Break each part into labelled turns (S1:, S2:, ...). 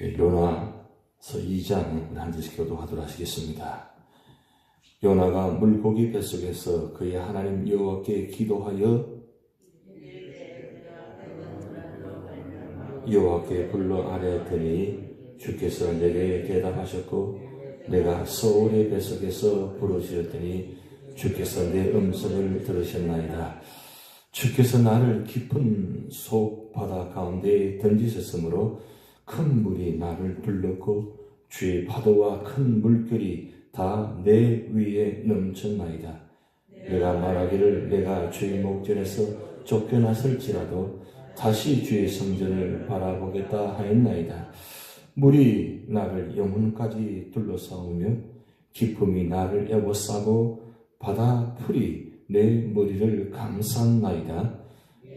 S1: 요나서 2장 한 절씩 교도하도록 하시겠습니다. 요나가 물고기 뱃속에서 그의 하나님 여호와께 기도하여 여호와께 불러 아뢰었더니 주께서 내게 대답하셨고 내가 소울의 뱃속에서 부르짖었더니 주께서 내 음성을 들으셨나이다. 주께서 나를 깊은 속 바다 가운데 던지셨으므로 큰 물이 나를 둘렀고 주의 파도와 큰 물결이 다 내 위에 넘쳤나이다. 내가 말하기를 내가 주의 목전에서 쫓겨났을지라도 다시 주의 성전을 바라보겠다 하였나이다. 물이 나를 영혼까지 둘러싸우며 깊음이 나를 에워싸고 바다 풀이 내 머리를 감쌌나이다.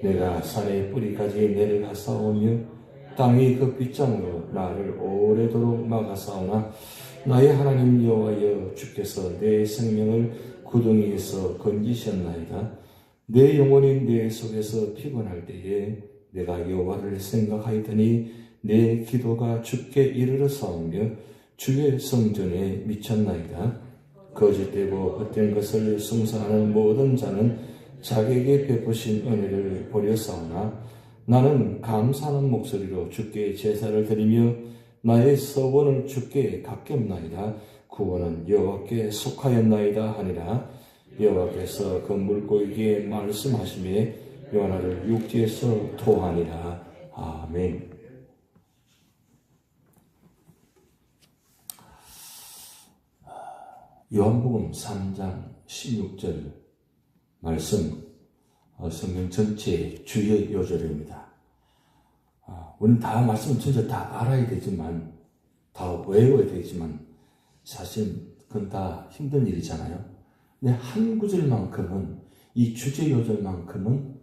S1: 내가 산의 뿌리까지 내려가 싸우며 땅이 그 빗장으로 나를 오래도록 막아싸우나 나의 하나님 여호와여 주께서 내 생명을 구덩이에서 건지셨나이다. 내 영혼이 내 속에서 피곤할 때에 내가 여호와를 생각하였더니 내 기도가 주께 이르러 싸우며 주의 성전에 미쳤나이다. 거짓되고 헛된 것을 숭상하는 모든 자는 자기에게 베푸신 은혜를 버렸사오나 나는 감사하는 목소리로 주께 제사를 드리며 나의 서원은 주께 가깝나이다. 구원은 여호와께 속하였나이다 하니라. 여호와께서 그 물고기에게 말씀하시며 요나를 육지에서 토하니라. 아멘. 요한복음 3장 16절 말씀 성경 전체의 주요 요절입니다. 우리는 다 말씀 전체 다 알아야 되지만 다 외워야 되지만 사실 그건 다 힘든 일이잖아요. 근데 한 구절만큼은 이 주제 요절만큼은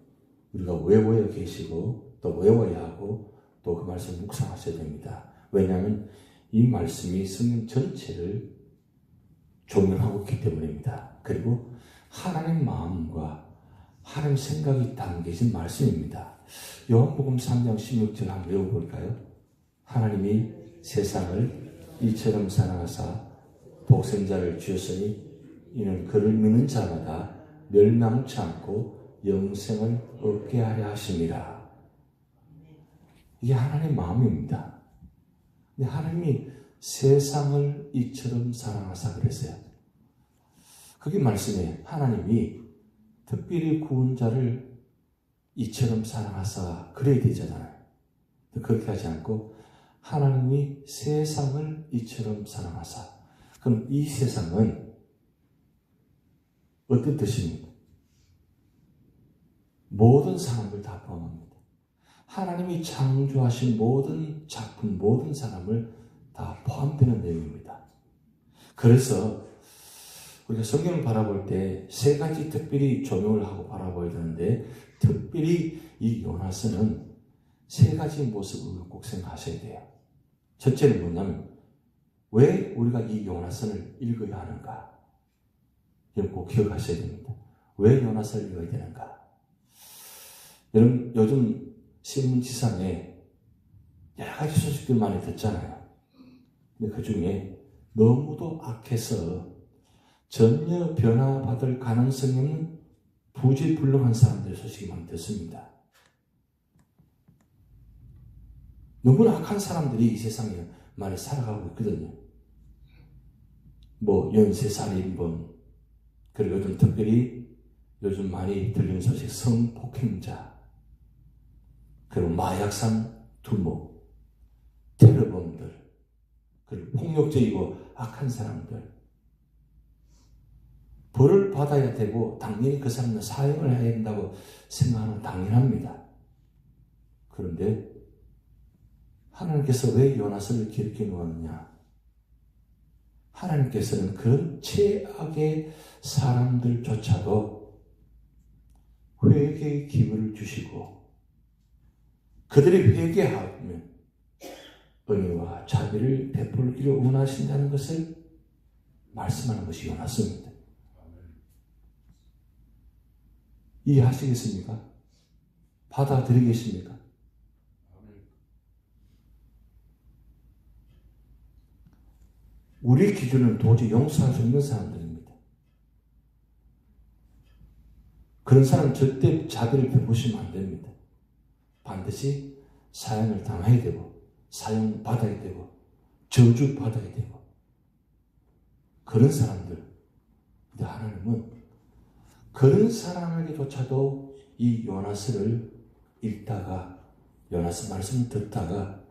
S1: 우리가 외워야 계시고 또 외워야 하고 또 그 말씀 묵상하셔야 됩니다. 왜냐하면 이 말씀이 성경 전체를 조명하고 있기 때문입니다. 그리고 하나님 마음과 하나님 생각이 담겨진 말씀입니다. 요한복음 3장 16절 한번 외워볼까요? 하나님이 세상을 이처럼 사랑하사 독생자를 주셨으니 이는 그를 믿는 자마다 멸망치 않고 영생을 얻게 하려 하심이라. 이게 하나님의 마음입니다. 근데 하나님이 세상을 이처럼 사랑하사 그랬어요. 그게 말씀이에요. 하나님이 특별히 구원 자를 이처럼 사랑하사 그래야 되잖아요. 그렇게 하지 않고 하나님이 세상을 이처럼 사랑하사. 그럼 이 세상은 어떤 뜻입니까? 모든 사람을 다 포함합니다. 하나님이 창조하신 모든 작품, 모든 사람을 다 포함되는 내용입니다. 그래서 우리가 성경을 바라볼 때 세 가지 특별히 조명을 하고 바라봐야 되는데 특별히 이 요나서는 세 가지 모습을 꼭 생각하셔야 돼요. 첫째는 뭐냐면 왜 우리가 이 요나서를 읽어야 하는가? 이걸 꼭 기억하셔야 됩니다. 왜 요나서를 읽어야 되는가? 여러분 요즘 신문지상에 여러 가지 소식들 많이 듣잖아요. 근데 그 중에 너무도 악해서 전혀 변화받을 가능성이 없는 부지불능한 사람들의 소식이 많이 듣습니다. 너무나 악한 사람들이 이 세상에 많이 살아가고 있거든요. 연쇄살인범, 그리고 요즘 특별히 요즘 많이 들리는 소식 성폭행자, 그리고 마약상 두목, 테러범들, 그리고 폭력적이고 악한 사람들, 벌을 받아야 되고 당연히 그 사람은 사형을 해야 된다고 생각하는 당연합니다. 그런데 하나님께서 왜 요나서를 기록해 놓았느냐? 하나님께서는 그런 최악의 사람들조차도 회개의 기회를 주시고 그들이 회개하면 은혜와 자비를 베풀기를 원하신다는 것을 말씀하는 것이 요나서입니다. 이해하시겠습니까? 받아들이겠습니까? 우리 기준은 도저히 용서할 수 없는 사람들입니다. 그런 사람 절대 자비를 베푸시면 안 됩니다. 반드시 사형을 당해야 되고 사형받아야 되고 저주받아야 되고 그런 사람들. 근데 하나님은 그런 사람에게조차도 이 요나서를 읽다가 요나서 말씀을 듣다가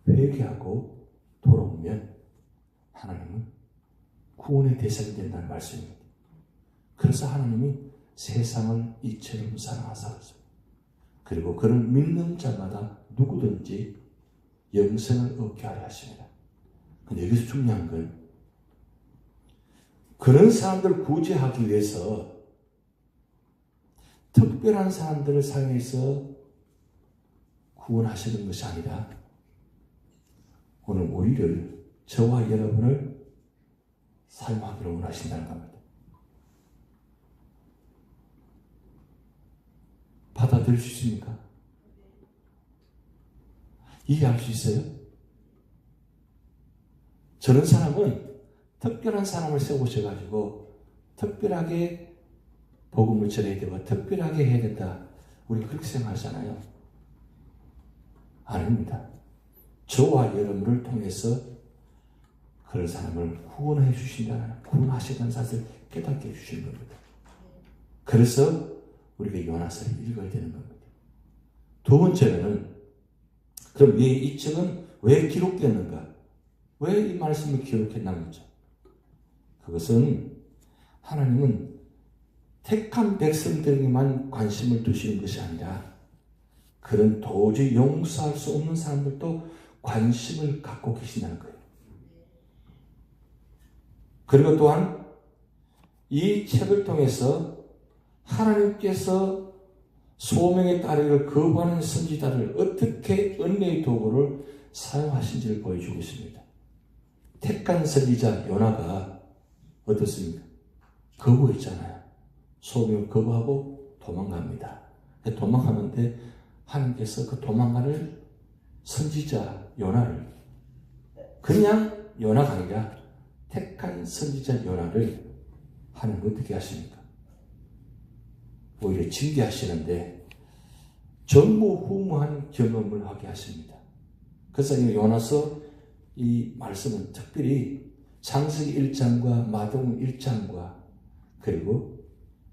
S1: 회개하고 돌아오면 하나님은 구원의 대상이 된다는 말씀입니다. 그래서 하나님이 세상을 이처럼 사랑하사 그리고 그를 믿는 자마다 누구든지 영생을 얻게 하려 하십니다. 근데 여기서 중요한 건 그런 사람들을 구제하기 위해서 특별한 사람들을 사용해서 구원하시는 것이 아니라 오늘 우리를 저와 여러분을 사용하기로 원하신다는 겁니다. 받아들일 수 있습니까? 이해할 수 있어요? 저런 사람은 특별한 사람을 세우셔가지고 특별하게 복음을 전해야 되고 특별하게 해야 된다. 우리 그렇게 생각하잖아요. 아닙니다. 저와 여러분을 통해서 그런 사람을 구원해 주신다는 구원하시다는 사실을 깨닫게 해주시는 겁니다. 그래서 우리가 요나서를 읽어야 되는 겁니다. 두 번째는 그럼 이 책은 왜 기록되었는가? 왜 이 말씀을 기록했나는 거죠? 그것은 하나님은 택한 백성들에게만 관심을 두시는 것이 아니라 그런 도저히 용서할 수 없는 사람들도 관심을 갖고 계신다는 거예요. 그리고 또한 이 책을 통해서 하나님께서 소명의 따르기를 거부하는 선지자를 어떻게 은혜의 도구를 사용하신지를 보여주고 있습니다. 택한 선지자 요나가 어떻습니까? 거부했잖아요. 소명을 거부하고 도망갑니다. 도망가는데 하나님께서 그 도망가는 선지자 요나를 그냥 요나가 아니라 택한 선지자 요나를 하나님 어떻게 하십니까? 오히려 징계하시는데 전무후무한 경험을 하게 하십니다. 그래서 이 요나서 이 말씀은 특별히 창세기 1장과 마태복음 1장과 그리고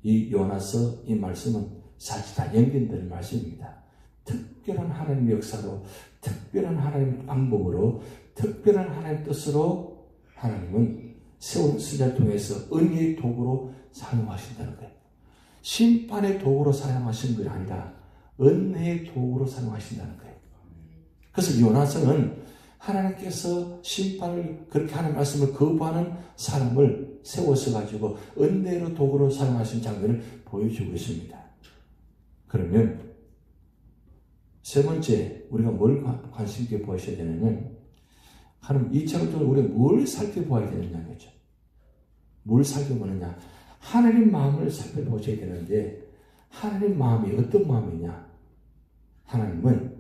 S1: 이 요나서 이 말씀은 사실 다 연결되는 말씀입니다. 특별한 하나님의 역사로 특별한 하나님의 방법으로 특별한 하나님의 뜻으로 하나님은 세운 선지자를 통해서 은혜의 도구로 사용하신다는 거예요. 심판의 도구로 사용하시는 것이 아니라 은혜의 도구로 사용하신다는 거예요. 그래서 요나서는 하나님께서 심판을 그렇게 하는 말씀을 거부하는 사람을 세워서 가지고 은혜로 도구로 사용하신 장면을 보여주고 있습니다. 그러면 세 번째 우리가 뭘 관심 있게 보셔야 되냐면 하나님 이 책을 통해 우리가 뭘 살펴보아야 되느냐는 거죠. 뭘 살펴보느냐? 하나님 마음을 살펴보셔야 되는데 하나님 마음이 어떤 마음이냐? 하나님은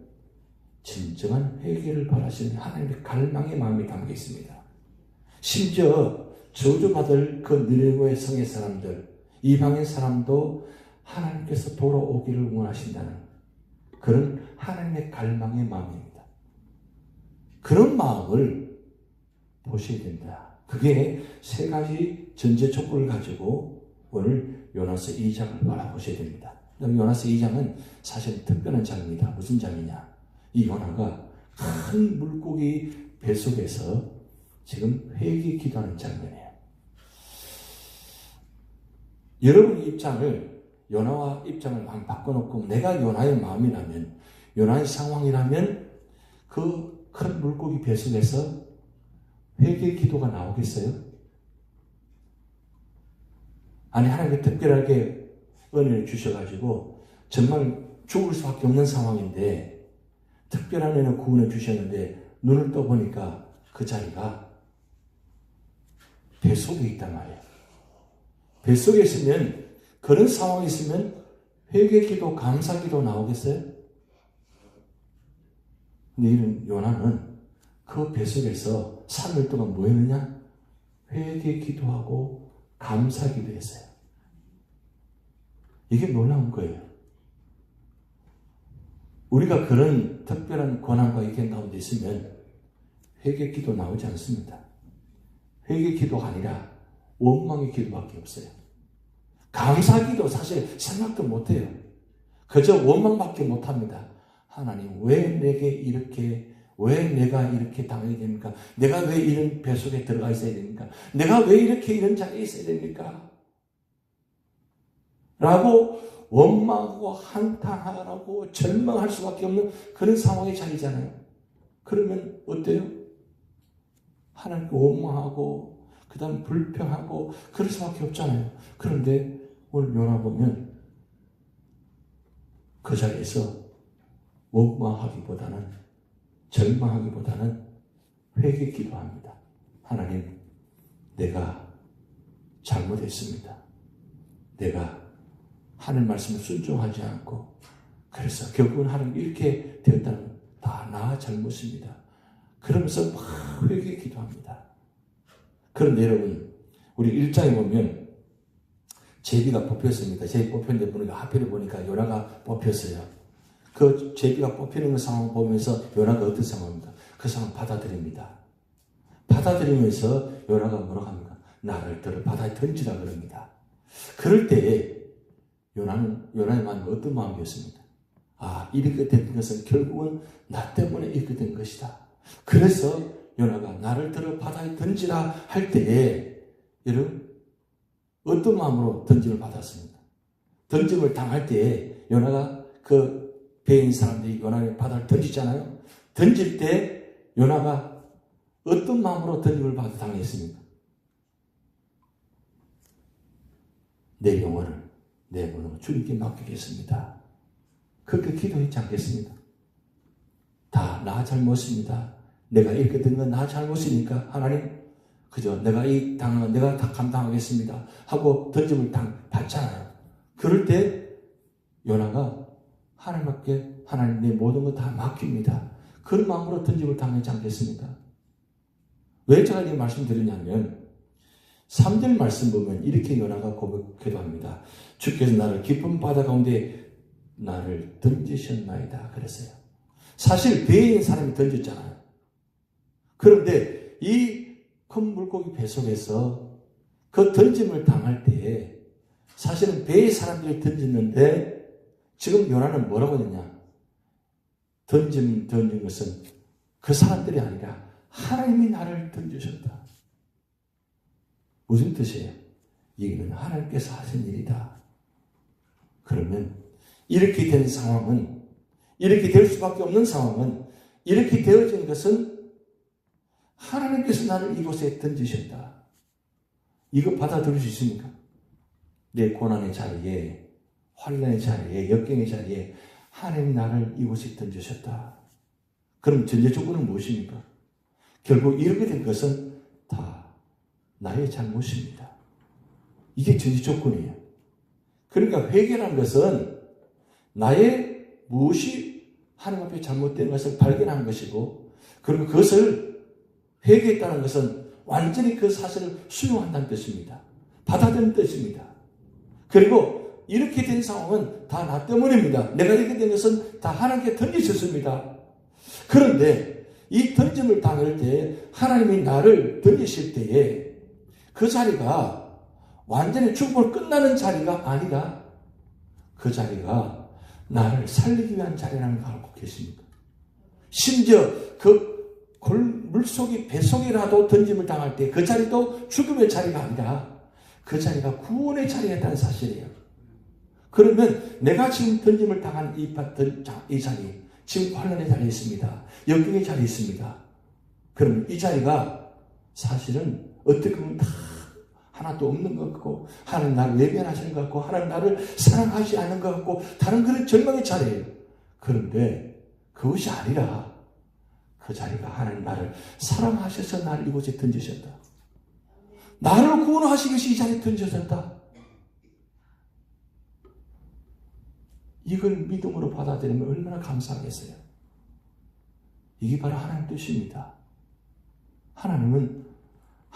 S1: 진정한 회개를 바라시는 하나님의 갈망의 마음이 담겨 있습니다. 심지어 저주받을 그 느네웨 성의 사람들, 이방의 사람도 하나님께서 돌아오기를 원하신다는 그런 하나님의 갈망의 마음입니다. 그런 마음을 보셔야 된다. 그게 세 가지 전제 조건을 가지고 오늘 요나서 2장을 바라보셔야 됩니다. 요나서 2장은 사실 특별한 장입니다. 무슨 장이냐? 이 요나가 큰 물고기 뱃속에서 지금 회개 기도하는 장면이에요. 여러분의 입장을 요나와 입장을 한번 바꿔놓고 내가 요나의 마음이라면 요나의 상황이라면 그 큰 물고기 뱃속에서 회개 기도가 나오겠어요? 아니 하나님께 특별하게 은혜를 주셔가지고 정말 죽을 수밖에 없는 상황인데 특별한 은혜를 구원해 주셨는데 눈을 떠보니까 그 자리가 뱃속에 있단 말이에요. 뱃속에 있으면 그런 상황이 있으면 회개기도 감사기도 나오겠어요? 근데 이런 요나는 그 뱃속에서 3일 동안 뭐 했느냐? 회개 기도하고 감사 기도했어요. 이게 놀라운 거예요. 우리가 그런 특별한 권한과 이견 가운데 있으면 회개 기도 나오지 않습니다. 회개 기도가 아니라 원망의 기도밖에 없어요. 감사 기도 사실 생각도 못해요. 그저 원망밖에 못합니다. 하나님, 왜 내게 이렇게, 왜 내가 이렇게 당해야 됩니까? 내가 왜 이런 배 속에 들어가 있어야 됩니까? 내가 왜 이렇게 이런 자리에 있어야 됩니까? 라고 원망하고 한탄하고 절망할 수밖에 없는 그런 상황의 자리잖아요. 그러면 어때요? 하나님께 원망하고 그 다음 불평하고 그럴 수밖에 없잖아요. 그런데 오늘 요나 보면 그 자리에서 원망하기보다는 절망하기보다는 회개 기도합니다. 하나님, 내가 잘못했습니다. 내가 하나님 말씀을 순종하지 않고 그래서 결국은 하나님 이렇게 되었다는 다 나 잘못입니다. 그러면서 막 회개 기도합니다. 그런데 여러분, 우리 1장에 보면 제비가 뽑혔습니다. 제비 뽑혔는데 보니까 하필을 보니까 요나가 뽑혔어요. 그 제비가 뽑히는 상황을 보면서 요나가 어떤 상황입니까? 그 상황 받아들입니다. 받아들이면서 요나가 뭐라고 합니까? 나를 들어 바다에 던지라 그럽니다. 그럴 때에 요나의 마음이 어떤 마음이었습니까? 아, 이렇게 된 것은 결국은 나 때문에 이렇게 된 것이다. 그래서 요나가 나를 들어 바다에 던지라 할 때에 여러분 어떤 마음으로 던짐을 받았습니까? 던짐을 당할 때에 요나가 그 배에 있는 사람들이 요나를 바다를 던지잖아요. 던질 때 요나가 어떤 마음으로 던짐을 받아 당했습니까? 내 영혼을 내 몸을 주님께 맡기겠습니다. 그렇게 기도했지 않겠습니까? 다 나 잘못입니다. 내가 이렇게 된 건 나 잘못이니까 하나님 그저 내가 이 당한 내가 다 감당하겠습니다 하고 던짐을 받잖아요. 그럴 때 요나가 하나님께 하나님 내 모든 거 다 맡깁니다. 그런 마음으로 던짐을 당하지 않겠습니까? 왜 제가 이 말씀 드리냐면 3절 말씀 보면 이렇게 요나가 기도합니다. 주께서 나를 깊은 바다 가운데 나를 던지셨나이다 그랬어요. 사실 배에 있는 사람이 던졌잖아요. 그런데 이 큰 물고기 배 속에서 그 던짐을 당할 때에 사실은 배의 사람들이 던졌는데 지금 요나는 뭐라고 했냐? 던진 것은 그 사람들이 아니라 하나님이 나를 던지셨다. 무슨 뜻이에요? 이거는 하나님께서 하신 일이다. 그러면 이렇게 된 상황은, 이렇게 될 수밖에 없는 상황은, 이렇게 되어진 것은 하나님께서 나를 이곳에 던지셨다. 이거 받아들일 수 있습니까? 내 고난의 자리에, 환난의 자리에, 역경의 자리에 하나님이 나를 이곳에 던지셨다. 그럼 전제 조건은 무엇입니까? 결국 이렇게 된 것은 다 나의 잘못입니다. 이게 전제 조건이에요. 그러니까 회개라는 것은 나의 무엇이 하나님 앞에 잘못된 것을 발견하는 것이고, 그리고 그것을 회개했다는 것은 완전히 그 사실을 수용한다는 뜻입니다. 받아들이는 뜻입니다. 그리고 이렇게 된 상황은 다 나 때문입니다. 내가 이렇게 된 것은 다 하나님께 던지셨습니다. 그런데 이 던짐을 당할 때 하나님이 나를 던지실 때에 그 자리가 완전히 죽음을 끝나는 자리가 아니라 그 자리가 나를 살리기 위한 자리라는 걸 알고 계십니까? 심지어 그 물속이 뱃속이라도 던짐을 당할 때 그 자리도 죽음의 자리가 아니라 그 자리가 구원의 자리였다는 사실이에요. 그러면 내가 지금 던짐을 당한 이 자리, 지금 환난의 자리에 있습니다. 역경의 자리에 있습니다. 그럼 이 자리가 사실은 어떻게 보면 다 하나도 없는 것 같고, 하나님 나를 외면하시는 것 같고, 하나님 나를 사랑하지 않는 것 같고, 다른 그런 절망의 자리예요. 그런데 그것이 아니라 그 자리가 하나님 나를 사랑하셔서 나를 이곳에 던지셨다. 나를 구원하시기 위해서 이 자리에 던지셨다. 이걸 믿음으로 받아들이면 얼마나 감사하겠어요. 이게 바로 하나님 뜻입니다. 하나님은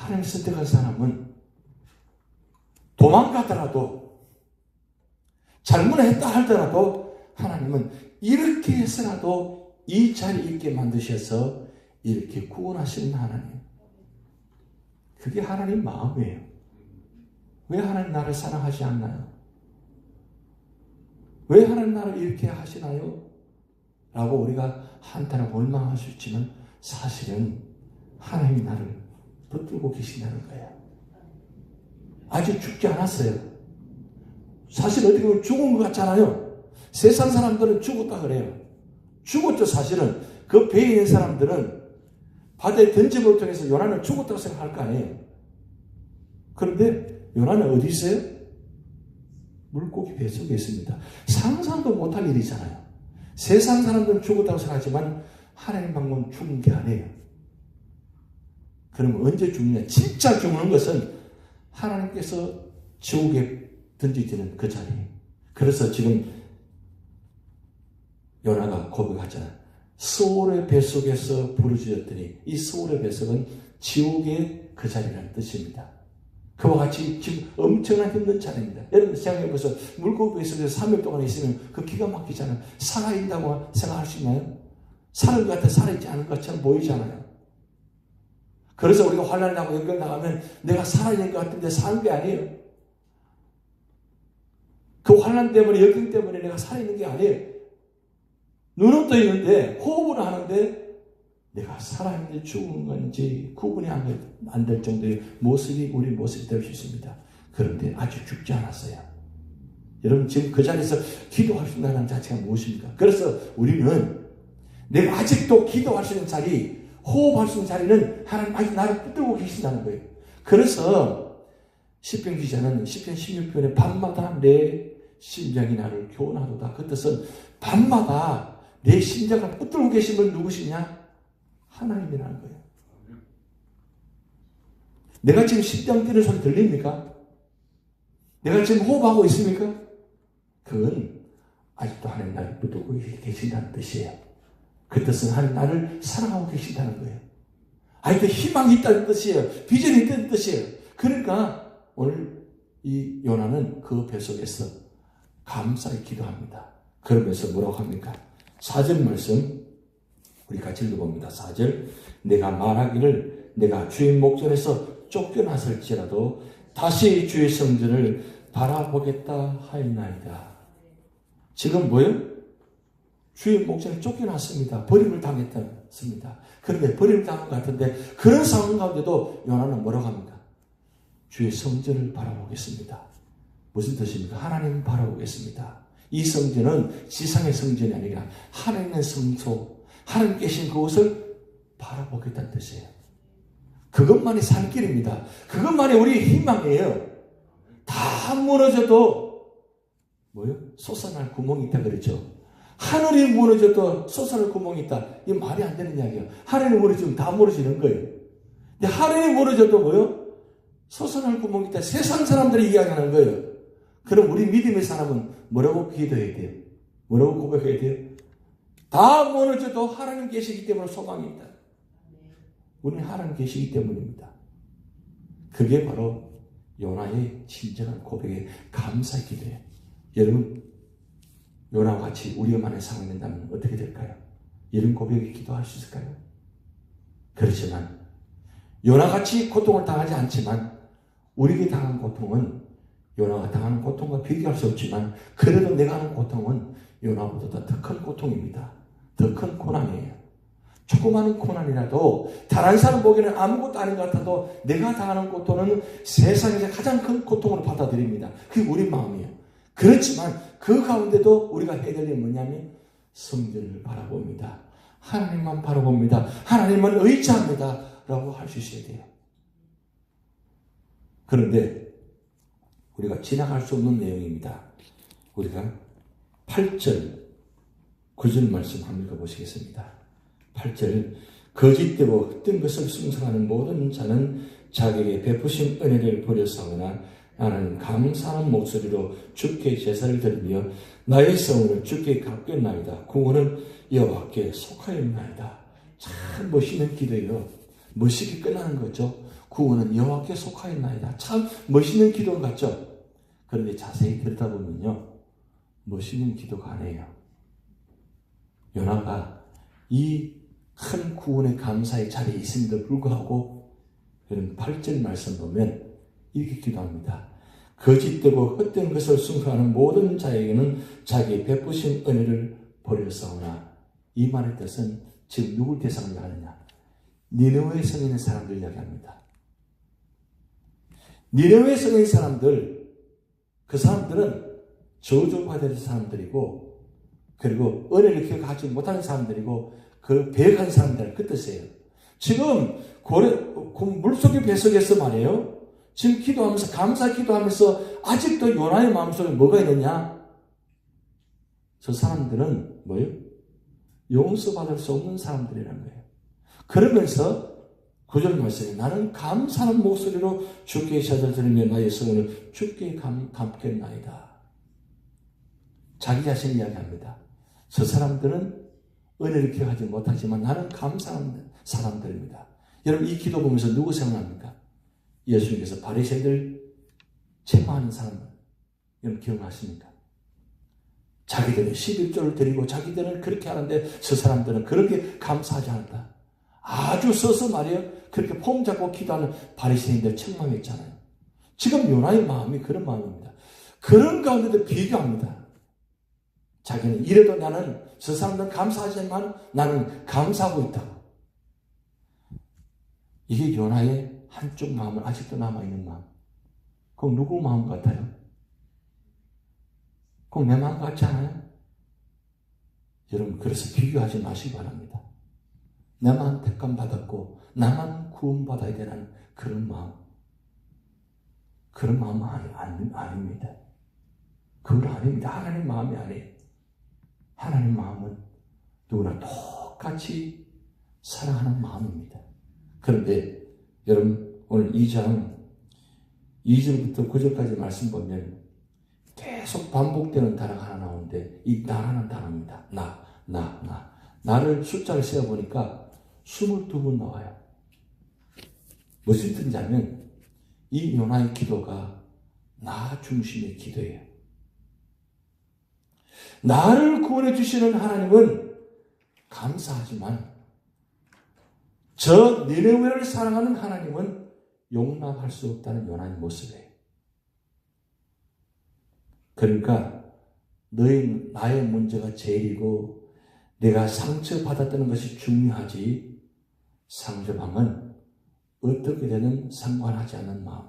S1: 하나님 선택한 사람은 도망가더라도 잘못했다 하더라도 하나님은 이렇게 해서라도 이 자리에 있게 만드셔서 이렇게 구원하시는 하나님. 그게 하나님 마음이에요. 왜 하나님 나를 사랑하지 않나요? 왜 하나님 나를 이렇게 하시나요? 라고 우리가 한탄하고 원망할 수 있지만 사실은 하나님이 나를 붙들고 계신다는 거예요. 아직 죽지 않았어요. 사실 어떻게 보면 죽은 것 같잖아요. 세상 사람들은 죽었다 그래요. 죽었죠. 사실은 그 배에 있는 사람들은 바다에 던짐으로 통해서 요나는 죽었다고 생각할 거 아니에요. 그런데 요나는 어디 있어요? 물고기 배 속에 있습니다. 상상도 못할 일이잖아요. 세상 사람들은 죽었다고 생각하지만 하나님 방법은 죽은 게 아니에요. 그럼 언제 죽느냐? 진짜 죽는 것은 하나님께서 지옥에 던지지는 그 자리. 그래서 지금 요나가 고백하잖아요. 스올의 뱃속에서 부르짖었더니 이 스올의 뱃속은 지옥의 그 자리라는 뜻입니다. 그와 같이 지금 엄청난 힘든 자리입니다. 여러분 생각해보세요. 물고기 뱃속에서 3일 동안 있으면 그 기가 막히잖아요. 살아있다고 생각할 수 있나요? 사는 것 같아 살아있지 않은 것처럼 보이잖아요. 그래서 우리가 환난을 하고 연병 나가면 내가 살아있는 것 같은데 사는 게 아니에요. 그 환난 때문에 역경 때문에 내가 살아있는 게 아니에요. 눈은 떠 있는데 호흡을 하는데 내가 살아있는지 죽은 건지 구분이 안 될 정도의 모습이 우리 모습이 될 수 있습니다. 그런데 아직 죽지 않았어요. 여러분 지금 그 자리에서 기도할 수 있다는 자체가 무엇입니까? 그래서 우리는 내가 아직도 기도할 수 있는 자리, 호흡할 수 있는 자리는 하나님 아직 나를 붙들고 계신다는 거예요. 그래서 시편 기자는 시편 16편에 밤마다 내 심장이 나를 교훈하도다. 그 뜻은 밤마다 내 심장을 붙들고 계신 분 누구시냐? 하나님이라는 거예요. 내가 지금 심장 뛰는 소리 들립니까? 내가 지금 호흡하고 있습니까? 그건 아직도 하나님 나를 붙들고 계신다는 뜻이에요. 그 뜻은 하나님 나를 사랑하고 계신다는 거예요. 아직도 희망이 있다는 뜻이에요. 비전이 있다는 뜻이에요. 그러니까 오늘 이 요나는 그 뱃속에서 감사히 기도합니다. 그러면서 뭐라고 합니까? 4절 말씀 우리 같이 읽어봅니다. 4절 내가 말하기를 내가 주의 목전에서 쫓겨났을지라도 다시 주의 성전을 바라보겠다 하였나이다. 지금 뭐예요? 주의 목전에 쫓겨났습니다. 버림을 당했습니다. 그런데 버림을 당한 것 같은데 그런 상황 가운데도 요나는 뭐라고 합니까? 주의 성전을 바라보겠습니다. 무슨 뜻입니까? 하나님 바라보겠습니다. 이 성전은 지상의 성전이 아니라 하나님의 성소, 하나님 계신 그곳을 바라보겠다는 뜻이에요. 그것만이 산길입니다. 그것만이 우리의 희망이에요. 다 무너져도 뭐요? 솟아날 구멍이 있다 그랬죠. 하늘이 무너져도 솟아날 구멍이 있다. 이 말이 안 되는 이야기예요. 하늘이 무너지면 다 무너지는 거예요. 근데 하늘이 무너져도 뭐요? 솟아날 구멍이 있다. 세상 사람들이 이야기하는 거예요. 그럼 우리 믿음의 사람은 뭐라고 기도해야 돼요? 뭐라고 고백해야 돼요? 다 무너져도 하나님 계시기 때문에 소망이 있다. 우리는 하나님 계시기 때문입니다. 그게 바로 요나의 진정한 고백의 감사의 기도예요. 여러분 요나와 같이 우리가 만약 상황이 된다면 어떻게 될까요? 이런 고백에 기도할 수 있을까요? 그렇지만 요나같이 고통을 당하지 않지만 우리에게 당한 고통은 요나가 당하는 고통과 비교할 수 없지만 그래도 내가 하는 고통은 요나보다 더 큰 고통입니다. 더 큰 고난이에요. 조그마한 고난이라도 다른 사람 보기에는 아무것도 아닌 것 같아도 내가 당하는 고통은 세상에서 가장 큰 고통으로 받아들입니다. 그게 우리 마음이에요. 그렇지만 그 가운데도 우리가 해야 될 일은 뭐냐면 성전을 바라봅니다. 하나님만 바라봅니다. 하나님만 의지합니다. 라고 할 수 있어야 돼요. 그런데 우리가 지나갈 수 없는 내용입니다. 우리가 8절 9절 말씀 한번 읽어보시겠습니다. 8절 거짓되고 헛된 것을 숭상하는 모든 자는 자기에게 베푸신 은혜를 버렸사오나 나는 감사하는 목소리로 주께 제사를 드리며 나의 성을 주께 갚겠나이다. 구원은 여호와께 속하였나이다. 참 멋있는 기도예요. 멋있게 끝나는 거죠. 구원은 여호와께 속하였나이다. 참 멋있는 기도 같죠. 그런데 자세히 들여다보면요, 멋있는 기도가 아니에요. 요나가 이 큰 구원의 감사의 자리에 있음에도 불구하고 여러분 8절 말씀 보면 이렇게 기도합니다. 거짓되고 헛된 것을 숭배하는 모든 자에게는 자기 베푸신 은혜를 버렸사오나, 이 말의 뜻은 지금 누굴 대상으로 하느냐? 니느웨 성에 있는 사람들 이야기합니다. 니느웨 성에 있는 사람들, 그 사람들은 저주받을 사람들이고, 그리고 은혜를 기억하지 못하는 사람들이고, 그 배역한 사람들, 그 뜻이에요. 지금 물속의 뱃속에서 말이에요, 지금 기도하면서, 감사 기도하면서 아직도 요나의 마음속에 뭐가 있느냐? 저 사람들은 뭐예요? 용서받을 수 없는 사람들이라는 거예요. 그러면서 9절 말씀에 나는 감사하는 목소리로 주께 샤를 들으며 나의 소원을 주께 갚겠나이다. 자기 자신 이야기합니다. 저 사람들은 은혜를 기억하지 못하지만 나는 감사하는 사람들입니다. 여러분, 이 기도 보면서 누구 생각합니까? 예수님께서 바리새인들 체포하는 사람, 여러분 기억나십니까? 자기들은 11조를 드리고 자기들은 그렇게 하는데 저 사람들은 그렇게 감사하지 않는다. 아주 서서 말이에요, 그렇게 폼 잡고 기도하는 바리새인들 책망했잖아요. 지금 요나의 마음이 그런 마음입니다. 그런 가운데도 비교합니다. 자기는 이래도 나는 저 사람들은 감사하지만 나는 감사하고 있다고. 이게 요나의 한쪽 마음은 아직도 남아있는 마음. 그럼 누구 마음 같아요? 그럼 내 마음 같지 않아요? 여러분, 그래서 비교하지 마시기 바랍니다. 나만 택감 받았고 나만 구원받아야 되는 그런 마음, 그런 마음은 아닙니다. 그건 아닙니다. 하나님 마음이 아니에요. 하나님 마음은 누구나 똑같이 사랑하는 마음입니다. 그런데 여러분, 오늘 2장 2절부터 9절까지 말씀 보면 계속 반복되는 단어가 하나 나오는데, 이 나라는 단어입니다. 나를 숫자를 세어보니까 22번 나와요. 무슨 뜻인지 하면 이 요나의 기도가 나 중심의 기도예요. 나를 구원해 주시는 하나님은 감사하지만 저 니느웨를 사랑하는 하나님은 용납할 수 없다는 요나의 모습이에요. 그러니까 나의 문제가 제일이고 내가 상처받았다는 것이 중요하지, 상대방은 어떻게 되든 상관하지 않는 마음,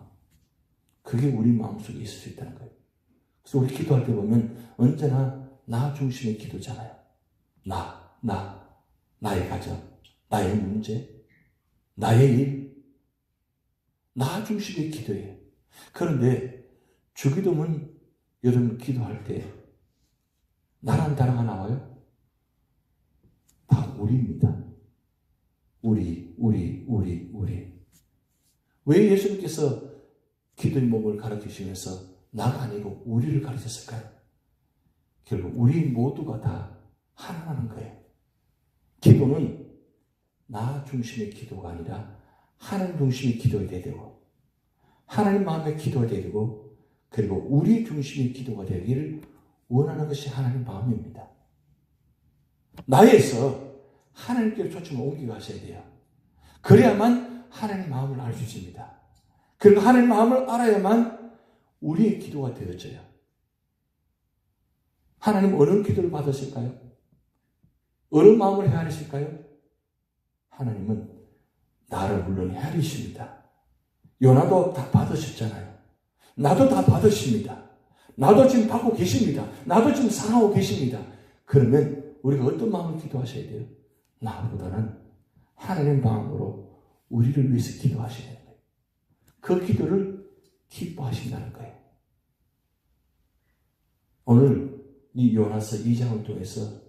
S1: 그게 우리 마음속에 있을 수 있다는 거예요. 그래서 우리 기도할 때 보면 언제나 나 중심의 기도잖아요. 나의 가정, 나의 문제, 나의 일, 나 중심의 기도예요. 그런데 주기도문 여러분 기도할 때 나란 단어가 나와요? 다 우리입니다. 우리. 왜 예수님께서 기도의 목을 가르치시면서 나가 아니고 우리를 가르쳤을까요? 결국 우리 모두가 다 하나라는 거예요. 기도는 나 중심의 기도가 아니라 하나님 중심의 기도가 되어야 되고, 하나님 마음의 기도가 되어야 되고, 그리고 우리 중심의 기도가 되기를 원하는 것이 하나님 마음입니다. 나에서 하나님께 초점을 옮기고 하셔야 돼요. 그래야만 하나님 마음을 알 수 있습니다. 그리고 하나님 마음을 알아야만 우리의 기도가 되어져요. 하나님 어느 기도를 받으실까요? 어느 마음을 헤아리실까요? 하나님은 나를 물론 헤아리십니다. 요나도 다 받으셨잖아요. 나도 다 받으십니다. 나도 지금 받고 계십니다. 나도 지금 사랑하고 계십니다. 그러면 우리가 어떤 마음을 기도하셔야 돼요? 나보다는 하나님 마음으로 우리를 위해서 기도하시는 거예요. 그 기도를 기뻐하신다는 거예요. 오늘 이 요나서 2장을 통해서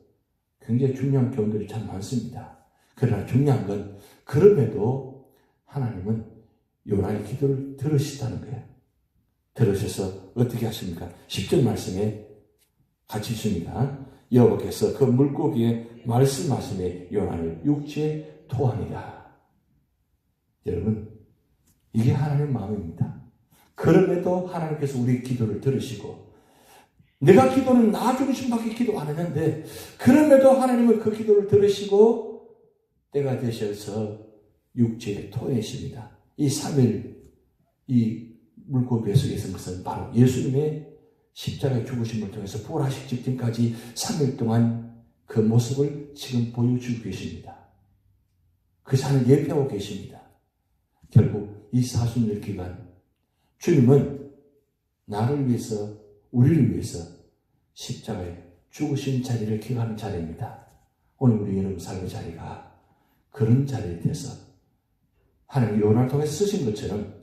S1: 굉장히 중요한 교훈들이 참 많습니다. 그러나 중요한 건 그럼에도 하나님은 요나의 기도를 들으시다는 거예요. 들으셔서 어떻게 하십니까? 10절 말씀에 같이 있습니다. 여호와께서 그 물고기에 말씀하심에 요나를 육지에 토하니라. 여러분, 이게 하나님의 마음입니다. 그럼에도 하나님께서 우리 기도를 들으시고, 내가 기도는 나 중심밖에 기도 안 했는데, 그럼에도 하나님은 그 기도를 들으시고 때가 되셔서 육체의 토해십니다. 이 3일 이 물고기 속에 있는 것은 바로 예수님의 십자가의 죽으심을 통해서 부활하신 직전까지 3일 동안 그 모습을 지금 보여주고 계십니다. 그 산을 예표하고 계십니다. 결국 이 40일 기간 주님은 나를 위해서, 우리를 위해서 십자가에 죽으신 자리를 기억하는 자리입니다. 오늘 우리 여러분 삶의 자리가 그런 자리에 대해서 하나님 요한을 통해서 쓰신 것처럼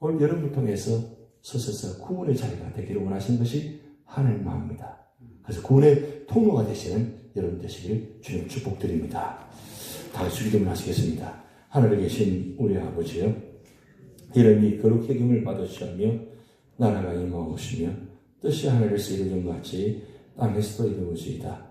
S1: 오늘 여러분을 통해서 서서서 구원의 자리가 되기를 원하시는 것이 하나님의 마음입니다. 그래서 구원의 통로가 되시는 여러분 되시길 주님 축복드립니다. 다 같이 기도를 하시겠습니다. 하늘에 계신 우리 아버지여, 이름이 거룩히 여김을 받으시며 나라가 임하옵시며 뜻이 하늘에서 이루어진 것 같이 땅에서도 이루어지이다.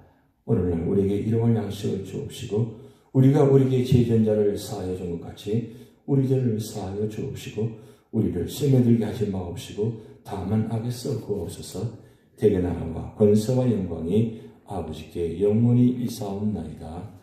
S1: 오늘날 우리에게 일용할 양식을 주옵시고 우리가 우리에게 죄진 자를 사하여 준 것 같이 우리 죄를 사하여 주옵시고 우리를 시험에 들게 하지 마옵시고 다만 악에서 구하옵소서. 대개 나라와 권세와 영광이 아버지께 영원히 이사옵나이다.